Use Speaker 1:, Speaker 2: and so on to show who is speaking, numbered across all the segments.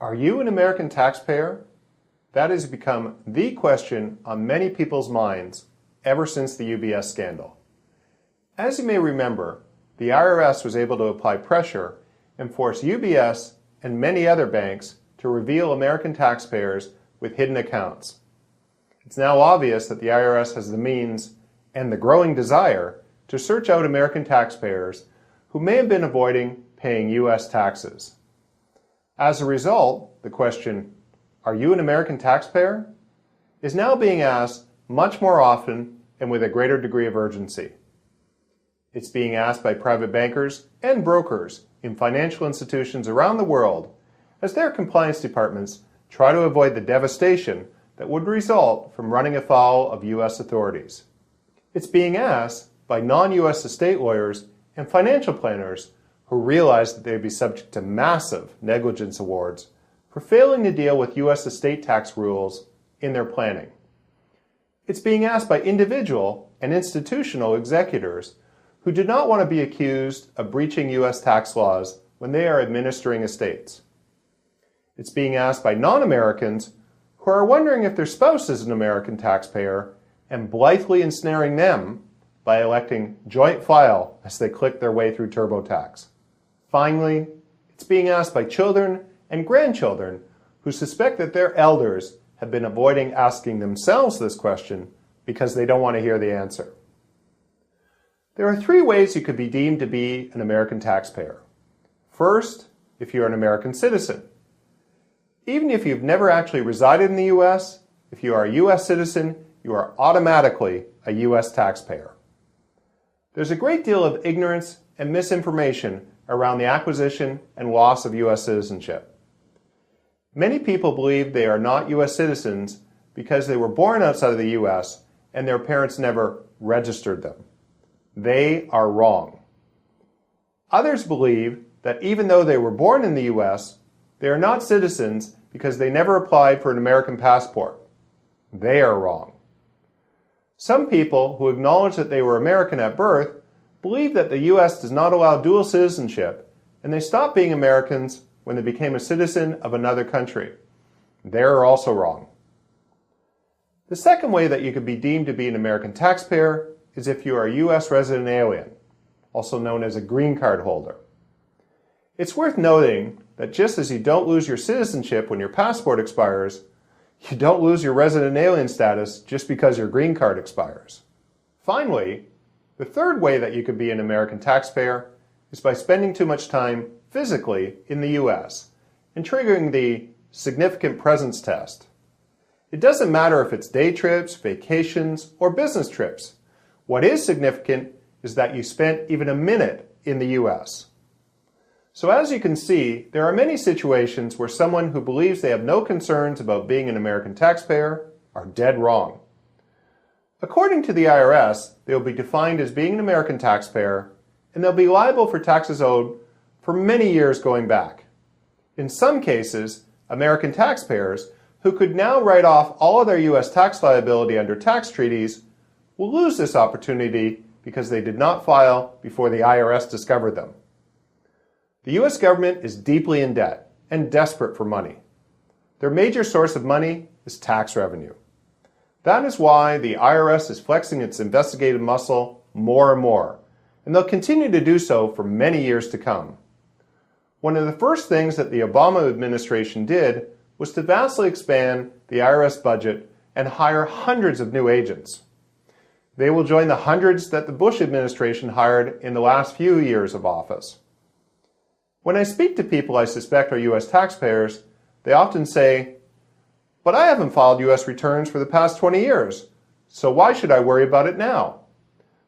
Speaker 1: Are you an American taxpayer? That has become the question on many people's minds ever since the UBS scandal. As you may remember, the IRS was able to apply pressure and force UBS and many other banks to reveal American taxpayers with hidden accounts. It's now obvious that the IRS has the means and the growing desire to search out American taxpayers who may have been avoiding paying U.S. taxes. As a result, the question, "Are you an American taxpayer?" is now being asked much more often and with a greater degree of urgency. It's being asked by private bankers and brokers in financial institutions around the world as their compliance departments try to avoid the devastation that would result from running afoul of U.S. authorities. It's being asked by non-U.S. estate lawyers and financial planners who realize that they'd be subject to massive negligence awards for failing to deal with U.S. estate tax rules in their planning. It's being asked by individual and institutional executors who do not want to be accused of breaching U.S. tax laws when they are administering estates. It's being asked by non-Americans who are wondering if their spouse is an American taxpayer and blithely ensnaring them by electing joint file as they click their way through TurboTax. Finally, it's being asked by children and grandchildren who suspect that their elders have been avoiding asking themselves this question because they don't want to hear the answer. There are three ways you could be deemed to be an American taxpayer. First, if you're an American citizen. Even if you've never actually resided in the U.S., if you are a U.S. citizen, you are automatically a U.S. taxpayer. There's a great deal of ignorance and misinformation around the acquisition and loss of U.S. citizenship. Many people believe they are not U.S. citizens because they were born outside of the U.S. and their parents never registered them. They are wrong. Others believe that even though they were born in the U.S., they are not citizens because they never applied for an American passport. They are wrong. Some people who acknowledge that they were American at birth believe that the U.S. does not allow dual citizenship, and they stopped being Americans when they became a citizen of another country. They are also wrong. The second way that you could be deemed to be an American taxpayer is if you are a U.S. resident alien, also known as a green card holder. It's worth noting that just as you don't lose your citizenship when your passport expires, you don't lose your resident alien status just because your green card expires. Finally, the third way that you could be an American taxpayer is by spending too much time physically in the U.S. and triggering the significant presence test. It doesn't matter if it's day trips, vacations, or business trips. What is significant is that you spent even a minute in the U.S. So as you can see, there are many situations where someone who believes they have no concerns about being an American taxpayer are dead wrong. According to the IRS, they will be defined as being an American taxpayer, and they'll be liable for taxes owed for many years going back. In some cases, American taxpayers, who could now write off all of their U.S. tax liability under tax treaties, will lose this opportunity because they did not file before the IRS discovered them. The U.S. government is deeply in debt and desperate for money. Their major source of money is tax revenue. That is why the IRS is flexing its investigative muscle more and more, and they'll continue to do so for many years to come. One of the first things that the Obama administration did was to vastly expand the IRS budget and hire hundreds of new agents. They will join the hundreds that the Bush administration hired in the last few years of office. When I speak to people I suspect are U.S. taxpayers, they often say, "But I haven't filed U.S. returns for the past 20 years, so why should I worry about it now?"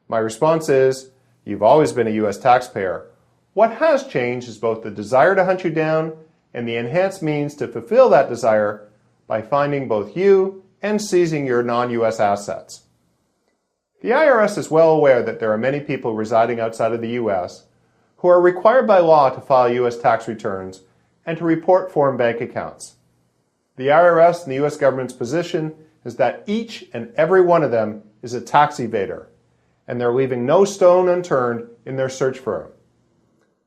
Speaker 1: My response is, you've always been a U.S. taxpayer. What has changed is both the desire to hunt you down and the enhanced means to fulfill that desire by finding both you and seizing your non-U.S. assets. The IRS is well aware that there are many people residing outside of the U.S. who are required by law to file U.S. tax returns and to report foreign bank accounts. The IRS and the U.S. government's position is that each and every one of them is a tax evader, and they're leaving no stone unturned in their search for him.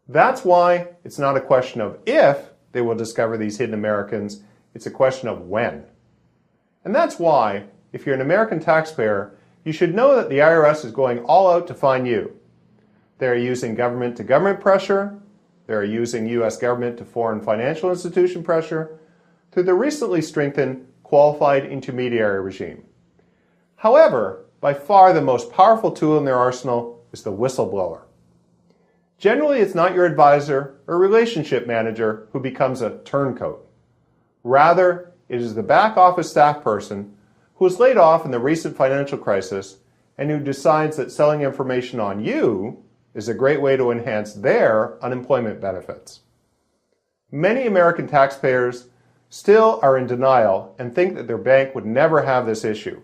Speaker 1: That's why it's not a question of if they will discover these hidden Americans. It's a question of when. And that's why, if you're an American taxpayer, you should know that the IRS is going all out to find you. They are using government-to-government pressure. They are using U.S. government to foreign financial institution pressure through the recently strengthened qualified intermediary regime. However, by far the most powerful tool in their arsenal is the whistleblower. Generally, it's not your advisor or relationship manager who becomes a turncoat. Rather, it is the back office staff person who was laid off in the recent financial crisis and who decides that selling information on you is a great way to enhance their unemployment benefits. Many American taxpayers still are in denial and think that their bank would never have this issue.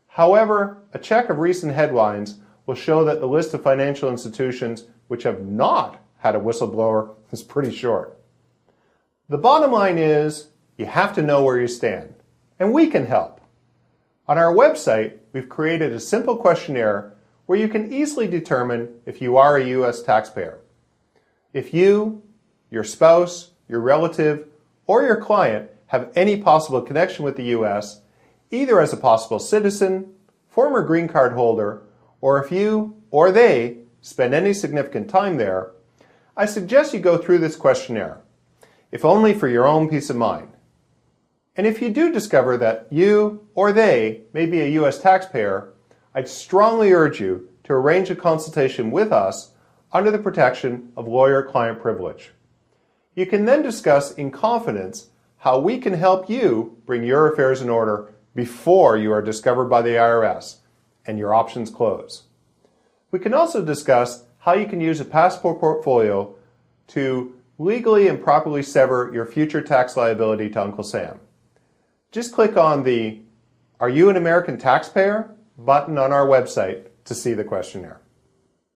Speaker 1: However, a check of recent headlines will show that the list of financial institutions which have not had a whistleblower is pretty short. The bottom line is, you have to know where you stand, and we can help. On our website, we've created a simple questionnaire where you can easily determine if you are a U.S. taxpayer. If you, your spouse, your relative, or your client have any possible connection with the U.S., either as a possible citizen, former green card holder, or if you or they spend any significant time there, I suggest you go through this questionnaire, if only for your own peace of mind. And if you do discover that you or they may be a U.S. taxpayer, I'd strongly urge you to arrange a consultation with us under the protection of lawyer-client privilege. You can then discuss in confidence how we can help you bring your affairs in order before you are discovered by the IRS and your options close. We can also discuss how you can use a passport portfolio to legally and properly sever your future tax liability to Uncle Sam. Just click on the "Are you an American taxpayer?" button on our website to see the questionnaire.